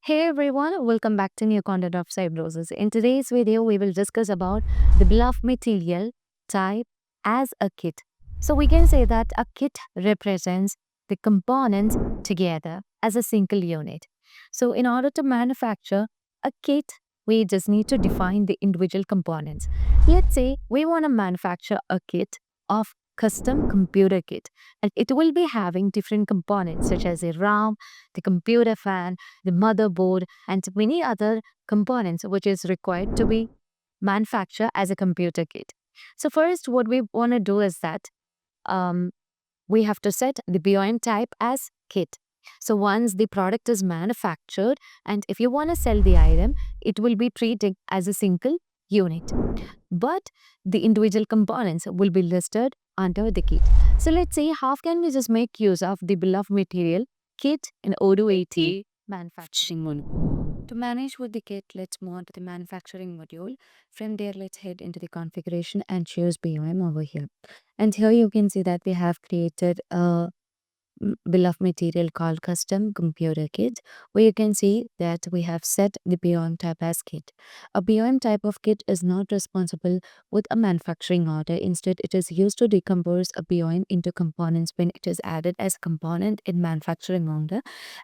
Hey everyone, welcome back to new content of Cybrosys. In today's video, we will discuss about the bill of material type as a kit. So we can say that a kit represents the components together as a single unit. So in order to manufacture a kit, we just need to define the individual components. Let's say we want to manufacture a kit of custom computer kit, and it will be having different components such as a RAM, the computer fan, the motherboard, and many other components which is required to be manufactured as a computer kit. So first, what we want to do is that um, we have to set the BOM type as kit. So once the product is manufactured, and if you want to sell the item, it will be treated as a single unit. But the individual components will be listed under the kit. So let's see how can we just make use of the bill of material kit in Odoo 80 manufacturing module. To manage with the kit, let's move on to the manufacturing module. From there, let's head into the configuration and choose BOM over here. And here you can see that we have created a bill of material called custom computer kit, where you can see that we have set the BOM type as kit. A BOM type of kit is not responsible with a manufacturing order. Instead, it is used to decompose a BOM into components when it is added as a component in manufacturing order,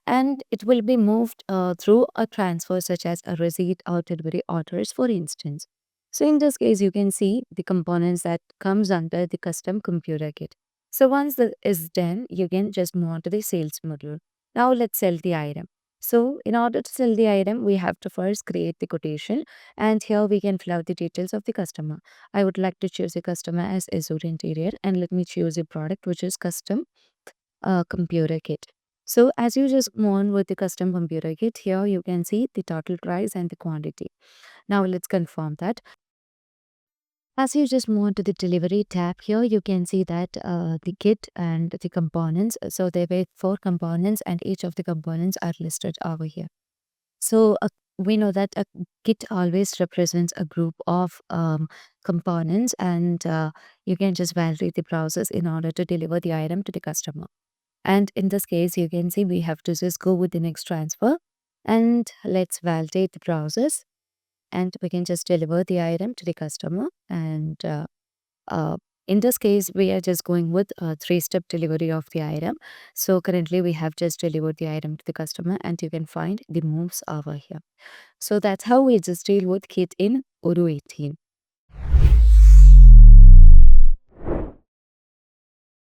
and it will be moved through a transfer such as a receipt or delivery orders, for instance. So in this case, you can see the components that comes under the custom computer kit. So once that is done, you can just move on to the sales module. Now let's sell the item. So in order to sell the item, we have to first create the quotation, and here we can fill out the details of the customer. I would like to choose the customer as Azure Interior, and let me choose a product which is custom computer kit. So as you just move on with the custom computer kit, here you can see the total price and the quantity. Now let's confirm that. As you just move on to the delivery tab, here you can see that the kit and the components. So there were four components, and each of the components are listed over here. So we know that a kit always represents a group of components, and you can just validate the process in order to deliver the item to the customer. And in this case, you can see we have to just go with the next transfer, and let's validate the process, and we can just deliver the item to the customer. And uh, in this case, we are just going with a three-step delivery of the item. So currently we have just delivered the item to the customer, and you can find the moves over here. So that's how we just deal with kit in Odoo 18.